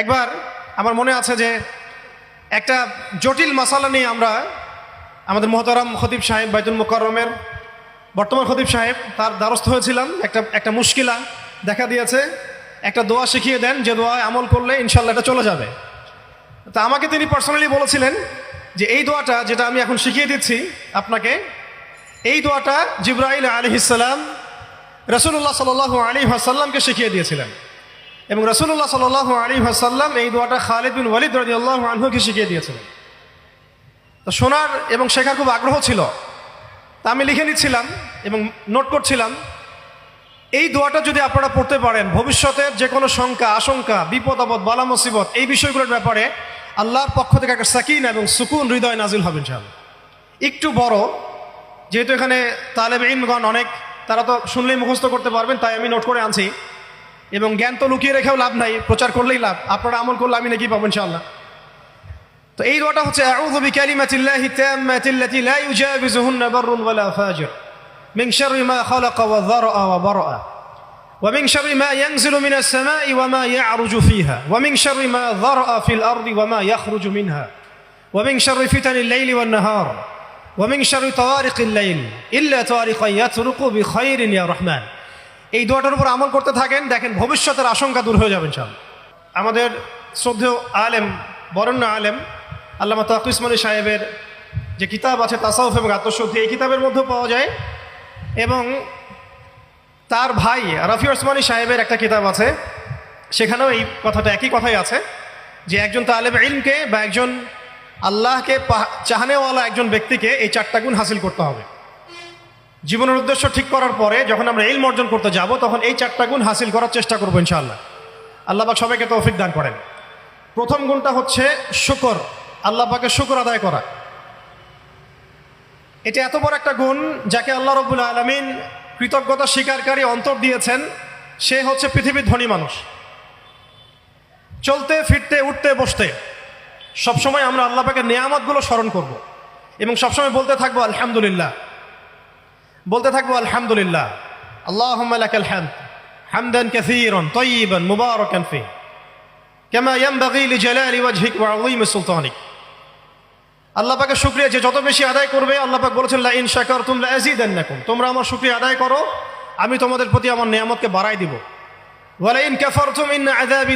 একবার আমার মনে আছে যে একটা জটিল মাসালা নিয়ে আমরা আমাদের মোহতারাম খতিব সাহেব বাইতুল মুকাররমের বর্তমান খতিব সাহেব তার দ্বারস্থ হয়েছিলাম। একটা মুশকিলা দেখা দিয়েছে, একটা দোয়া শিখিয়ে দেন যে দোয়ায় আমল করলে ইনশাল্লাহ এটা চলে যাবে। তা আমাকে তিনি পার্সোনালি বলেছিলেন যে এই দোয়াটা যেটা আমি এখন শিখিয়ে দিচ্ছি আপনাকে, এই দোয়াটা জিবরাইল আলাইহিস সালাম রাসূলুল্লাহ সাল্লাল্লাহু আলাইহি ওয়াসাল্লামকে শিখিয়ে দিয়েছিলেন এবং রাসূলুল্লাহ সাল্লাল্লাহু আলাইহি ওয়াসাল্লাম এই দোয়াটা খালিদ বিন ওয়ালিদ রাদিয়াল্লাহু আনহুকে শিখিয়ে দিয়েছিলেন। তো শোনার এবং শেখার খুব আগ্রহ ছিল, তা আমি লিখে নিচ্ছিলাম এবং নোট করছিলাম। এই দোয়াটা যদি আপনারা পড়তে পারেন, ভবিষ্যতের যে কোনো শঙ্কা আশঙ্কা বিপদ আপদ বালা মুসিবত এই বিষয়গুলোর ব্যাপারে আল্লাহর পক্ষ থেকে একটা সাকিনা এবং সুকুন হৃদয় নাজিল হবে ইনশাআল্লাহ। একটু বড়, যেহেতু এখানে তালেবে ইলমগণ অনেক, তারা তো শুনলেই মুখস্থ করতে পারবেন, তাই আমি নোট করে আনছি। এবং জ্ঞান তো লুকিয়ে রেখেও লাভ নাই, প্রচার করলেই লাভ, আপনারা আমল করলে আমি নাকি পাবো ইনশাআল্লাহ। তো এই দোয়াটা হচ্ছে আউযু বিকালিমাতিল্লাহি তাম্মাতিল্লাতি লা ইউজাবিজুহুন্না বাররুন ওয়ালা ফাজির মিন শাররি মা খালাকা ওয়া যারআ ওয়া বারআ ওয়া মিন শাররি মা ইয়ানজিলু মিনাস সামাই ওয়া মা ইয়ারুজু ফিহা ওয়া মিন শাররি মা যারআ ফিল আরদি ওয়া মা ইয়াখরুজু মিনহা ওয়া মিন শাররি ফিতানিল লাইলি ওয়ান নাহার ওয়া মিন শাররি তাওয়ারিকিল লাইল ইল্লা তাওয়ারিকান ইয়াতরুকু বিখাইরিন ইয়া রহমান। এই দোয়াটার উপর আমল করতে থাকেন, দেখেন ভবিষ্যতের আশঙ্কা দূর হয়ে যাবে ইনশাআল্লাহ। আমাদের শ্রদ্ধেয় আলেম, বরেণ্য আলেম আল্লামা তাকি উসমানী সাহেবের যে কিতাব আছে তাসাউফ এবং আত্মশুদ্ধি, এই কিতাবের মধ্যেও পাওয়া যায়। এবং তার ভাই রফি উসমানী সাহেবের একটা কিতাব আছে, সেখানেও এই কথাটা, একই কথাই আছে যে একজন তালেব ইলমকে বা একজন আল্লাহকে চাহানেওয়ালা একজন ব্যক্তিকে এই 4টা গুণ হাসিল করতে হবে। জীবনের উদ্দেশ্য ঠিক করার পরে যখন আমরা ইলম অর্জন করতে যাব, তখন এই 4টা গুণ হাসিল করার চেষ্টা করবো ইনশাআল্লাহ। আল্লাহ পাক সবাইকে তৌফিক দান করেন। প্রথম গুণটা হচ্ছে শুকর, আল্লাহ পাকের শুকর আদায় করা। এটা এত বড় একটা গুণ যাকে আল্লাহ রাব্বুল আলামিন কৃতজ্ঞতা স্বীকারকারী অন্তর দিয়েছেন, সে হচ্ছে পৃথিবীর ধনী মানুষ। চলতে ফিরতে উঠতে বসতে সবসময় আমরা আল্লাহ পাকের নেয়ামতগুলো স্মরণ করব এবং সবসময় বলতে থাকবো আলহামদুলিল্লাহ, বলতে থাকবো আলহামদুলিল্লাহ। আল্লাহুম্মা লাকাল হামদ হামদান কাসীরান তাইয়িবান মুবারাকান ফীহি কামা ইয়ানবাগী লিজালালি ওয়াজহিক ওয়া আযীমি সুলতানিক। আল্লাহ পাকের শুকরিয়া যে যত বেশি আদায় করবে, আল্লাহ পাক বলেছেন লা ইন শাকারতুম লা আযীদান্নাকুম, তোমরা আমার শুকরিয়া আদায় করো, আমি তোমাদের প্রতি আমার নিয়ামতকে বাড়াই দিব। ওয়া লা ইন কাফারতুম ইন্না আযাবি